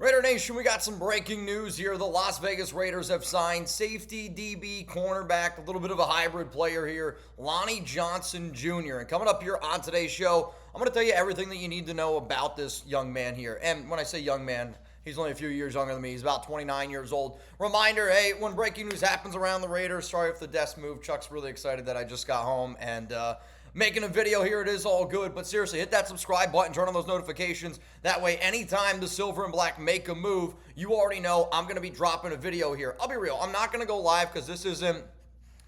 Raider Nation, we got some breaking news here. The Las Vegas Raiders have signed safety, DB, cornerback, a little bit of a hybrid player here, Lonnie Johnson Jr. And coming up here on today's show, I'm going to tell you everything that you need to know about this young man here. And when I say young man, he's only a few years younger than me. He's about 29 years old. Reminder, hey, when breaking news happens around the Raiders, sorry if the desk moved. Chuck's really excited that I just got home and making a video here. It is all good, but seriously, hit that subscribe button, turn on those notifications. That way, anytime the silver and black make a move, you already know I'm going to be dropping a video here. I'll be real. I'm not going to go live because this isn't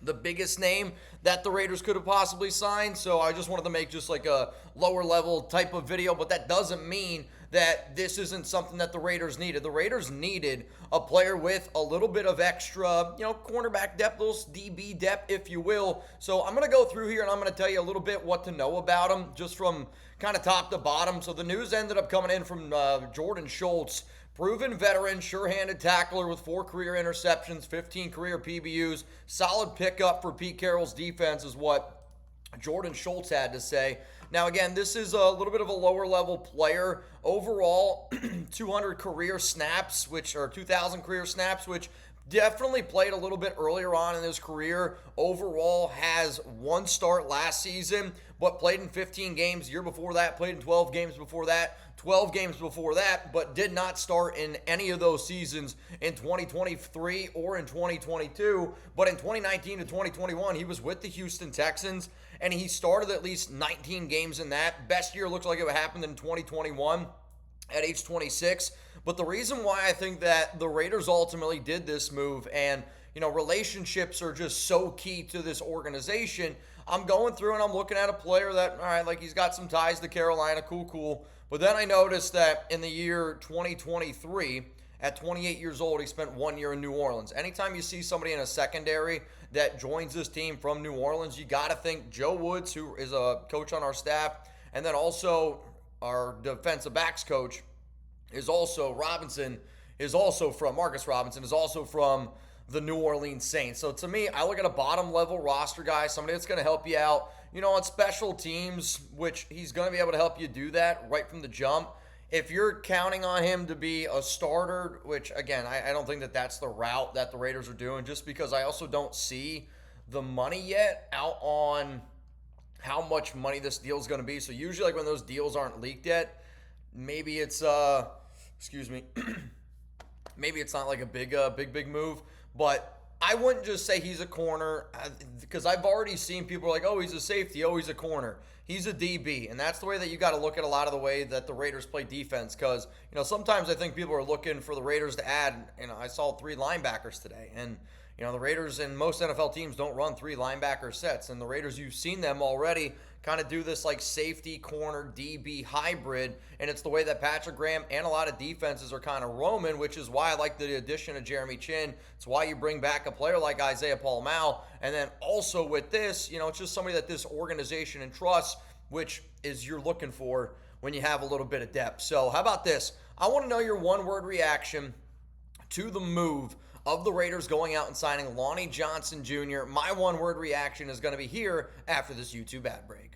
the biggest name that the Raiders could have possibly signed, so I just wanted to make just like a lower level type of video, but that doesn't mean that this isn't something that the Raiders needed. The Raiders needed a player with a little bit of extra, cornerback depth, little DB depth, if you will. So I'm going to go through here and I'm going to tell you a little bit what to know about him, just from kind of top to bottom. So the news ended up coming in from Jordan Schultz, proven veteran, sure-handed tackler with 4 career interceptions, 15 career PBUs. Solid pickup for Pete Carroll's defense is what Jordan Schultz had to say. Now, again, this is a little bit of a lower-level player. Overall, 200 career snaps, which are 2,000 career snaps, which definitely played a little bit earlier on in his career. Overall, has 1 start last season, but played in 15 games. Year before that, played in 12 games before that, 12 games before that, but did not start in any of those seasons in 2023 or in 2022. But in 2019 to 2021, he was with the Houston Texans, and he started at least 19 games in that. Best year looks like it happened in 2021 at age 26. But the reason why I think that the Raiders ultimately did this move, and relationships are just so key to this organization. I'm going through and I'm looking at a player that, all right, like he's got some ties to Carolina, cool. But then I noticed that in the year 2023, at 28 years old, he spent 1 year in New Orleans. Anytime you see somebody in a secondary that joins this team from New Orleans, you got to think Joe Woods, who is a coach on our staff, and then also our defensive backs coach is also Marcus Robinson is also from the New Orleans Saints. So to me, I look at a bottom level roster guy, somebody that's going to help you out, on special teams, which he's going to be able to help you do that right from the jump. If you're counting on him to be a starter, which again, I don't think that that's the route that the Raiders are doing, just because I also don't see the money yet out on how much money this deal is going to be. So usually like when those deals aren't leaked yet, maybe it's, maybe it's not like a big move, but I wouldn't just say he's a corner, because I've already seen people like, oh, he's a safety, oh, he's a corner. He's a DB, and that's the way that you got to look at a lot of the way that the Raiders play defense, because, sometimes I think people are looking for the Raiders to add, I saw 3 linebackers today, and, the Raiders and most NFL teams don't run 3 linebacker sets, and the Raiders, you've seen them already kind of do this like safety, corner, DB hybrid, and it's the way that Patrick Graham and a lot of defenses are kind of roaming, which is why I like the addition of Jeremy Chinn. It's why you bring back a player like Isaiah Paul-Mao, and then also with this, it's just somebody that this organization entrusts, which is you're looking for when you have a little bit of depth. So how about this? I want to know your one-word reaction to the move of the Raiders going out and signing Lonnie Johnson Jr. My one-word reaction is going to be here after this YouTube ad break.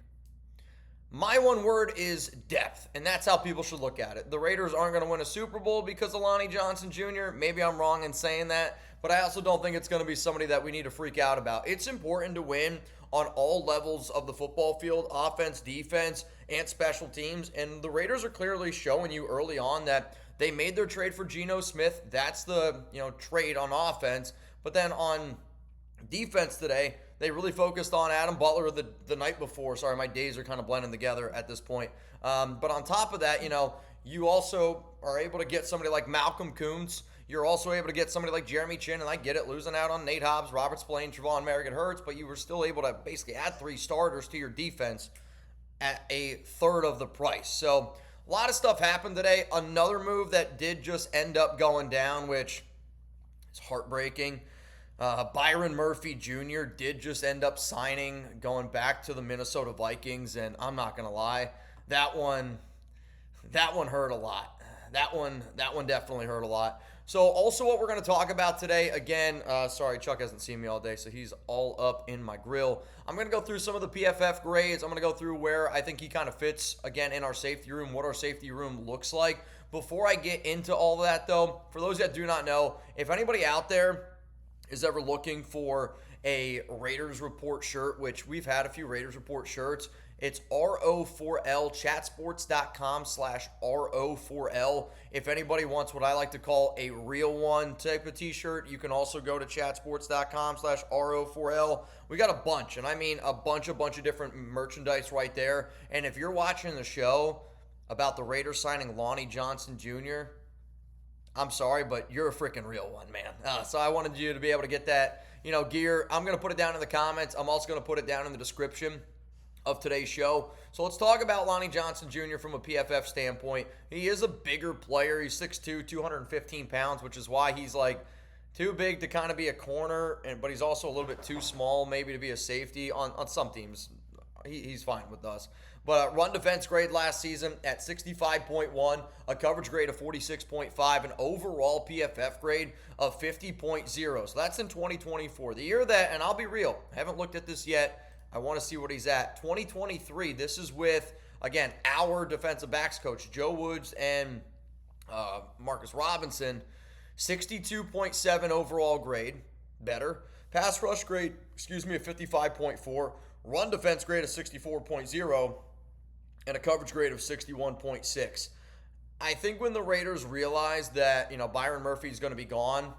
My one word is depth, and that's how people should look at it. The Raiders aren't going to win a Super Bowl because of Lonnie Johnson Jr. Maybe I'm wrong in saying that, but I also don't think it's going to be somebody that we need to freak out about. It's important to win on all levels of the football field, offense, defense, and special teams, and the Raiders are clearly showing you early on that they made their trade for Geno Smith. That's the trade on offense, but then on defense today, they really focused on Adam Butler the night before. Sorry, my days are kind of blending together at this point. But on top of that, you also are able to get somebody like Malcolm Koonce. You're also able to get somebody like Jeremy Chinn, and I get it, losing out on Nate Hobbs, Robert Spillane, Trevon Merrigan Hurts, but you were still able to basically add 3 starters to your defense at a third of the price. So a lot of stuff happened today. Another move that did just end up going down, which is heartbreaking. Byron Murphy Jr. did just end up signing, going back to the Minnesota Vikings, and I'm not going to lie, that one hurt a lot. That one definitely hurt a lot. So also what we're going to talk about today, again, sorry, Chuck hasn't seen me all day, so he's all up in my grill. I'm going to go through some of the PFF grades. I'm going to go through where I think he kind of fits, again, in our safety room, what our safety room looks like. Before I get into all of that, though, for those that do not know, if anybody out there is ever looking for a Raiders Report shirt, which we've had a few Raiders Report shirts, it's RO4L, chatsports.com/RO4L. If anybody wants what I like to call a real one type of t-shirt, you can also go to chatsports.com/RO4L. We got a bunch, and I mean a bunch of different merchandise right there. And if you're watching the show about the Raiders signing Lonnie Johnson Jr., I'm sorry, but you're a freaking real one, man. So I wanted you to be able to get that, gear. I'm going to put it down in the comments. I'm also going to put it down in the description of today's show. So let's talk about Lonnie Johnson Jr. from a PFF standpoint. He is a bigger player. He's 6'2", 215 pounds, which is why he's like too big to kind of be a corner, but he's also a little bit too small maybe to be a safety on some teams. He's fine with us. But run defense grade last season at 65.1, a coverage grade of 46.5, an overall PFF grade of 50.0. So that's in 2024. The year that, and I'll be real, I haven't looked at this yet. I want to see what he's at. 2023, this is with, again, our defensive backs coach, Joe Woods and Marcus Robinson. 62.7 overall grade, better. Pass rush grade, of 55.4. Run defense grade of 64.0. And a coverage grade of 61.6. I think when the Raiders realized that, Byron Murphy's going to be gone,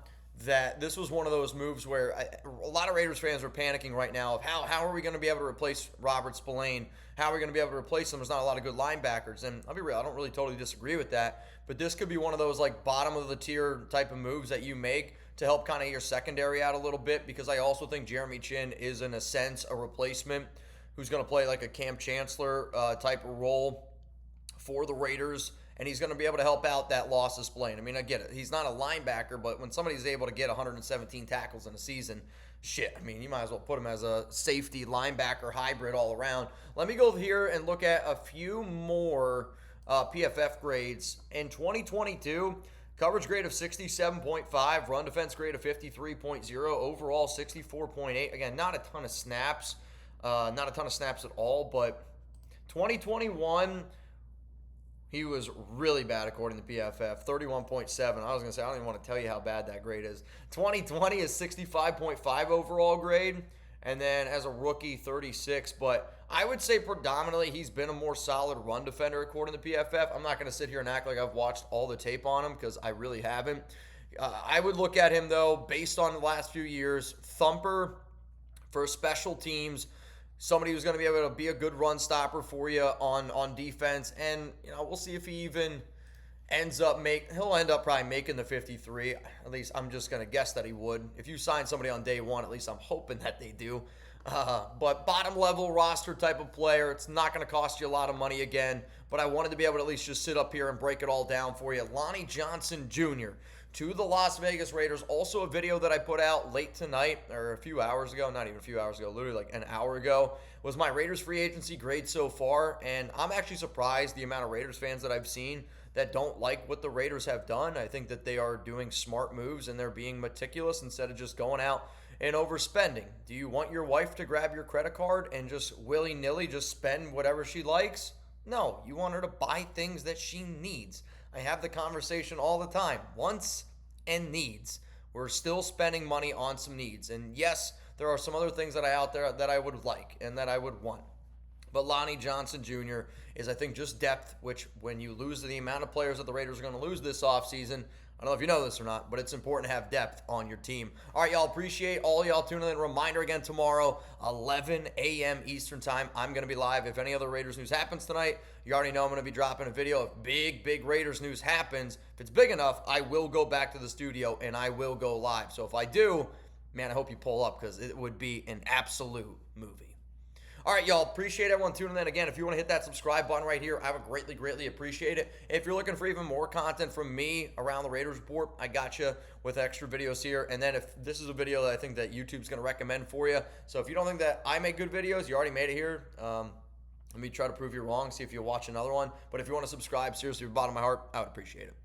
that this was one of those moves where a lot of Raiders fans are panicking right now of how are we going to be able to replace Robert Spillane? How are we going to be able to replace him? There's not a lot of good linebackers. And I'll be real, I don't really totally disagree with that. But this could be one of those like bottom of the tier type of moves that you make to help kind of your secondary out a little bit, because I also think Jeremy Chin is in a sense a replacement who's going to play like a Cam Chancellor type of role for the Raiders. And he's going to be able to help out that loss of Spillane. I mean, I get it. He's not a linebacker, but when somebody's able to get 117 tackles in a season, shit, I mean, you might as well put him as a safety linebacker hybrid all around. Let me go here and look at a few more PFF grades. In 2022, coverage grade of 67.5, run defense grade of 53.0, overall 64.8. Again, not a ton of snaps. Not a ton of snaps at all, but 2021... he was really bad according to PFF, 31.7. I was going to say, I don't even want to tell you how bad that grade is. 2020 is 65.5 overall grade, and then as a rookie, 36. But I would say predominantly he's been a more solid run defender according to PFF. I'm not going to sit here and act like I've watched all the tape on him because I really haven't. I would look at him, though, based on the last few years, thumper for special teams, somebody who's going to be able to be a good run stopper for you on defense. And, we'll see if he even he'll end up probably making the 53. At least I'm just going to guess that he would. If you sign somebody on day one, at least I'm hoping that they do. But bottom level roster type of player, it's not going to cost you a lot of money again. But I wanted to be able to at least just sit up here and break it all down for you. Lonnie Johnson Jr. to the Las Vegas Raiders. Also a video that I put out late tonight, or a few hours ago, not even a few hours ago, literally like an hour ago, was my Raiders free agency grade so far. And I'm actually surprised the amount of Raiders fans that I've seen that don't like what the Raiders have done. I think that they are doing smart moves and they're being meticulous instead of just going out and overspending. Do you want your wife to grab your credit card and just willy-nilly just spend whatever she likes? No, you want her to buy things that she needs. I have the conversation all the time. Wants and needs. We're still spending money on some needs. And yes, there are some other things that out there that I would like and that I would want. But Lonnie Johnson Jr. is, I think, just depth, which when you lose the amount of players that the Raiders are going to lose this offseason, I don't know if you know this or not, but it's important to have depth on your team. All right, y'all, appreciate all y'all tuning in. Reminder again, tomorrow, 11 a.m. Eastern time, I'm going to be live. If any other Raiders news happens tonight, you already know I'm going to be dropping a video. If big Raiders news happens, if it's big enough, I will go back to the studio and I will go live. So if I do, man, I hope you pull up because it would be an absolute movie. All right, y'all, appreciate everyone tuning in. Again, if you want to hit that subscribe button right here, I would greatly appreciate it. If you're looking for even more content from me around the Raiders Report, I got you with extra videos here. And then if this is a video that I think that YouTube's going to recommend for you. So if you don't think that I make good videos, you already made it here. Let me try to prove you wrong, see if you'll watch another one. But if you want to subscribe, seriously, from the bottom of my heart, I would appreciate it.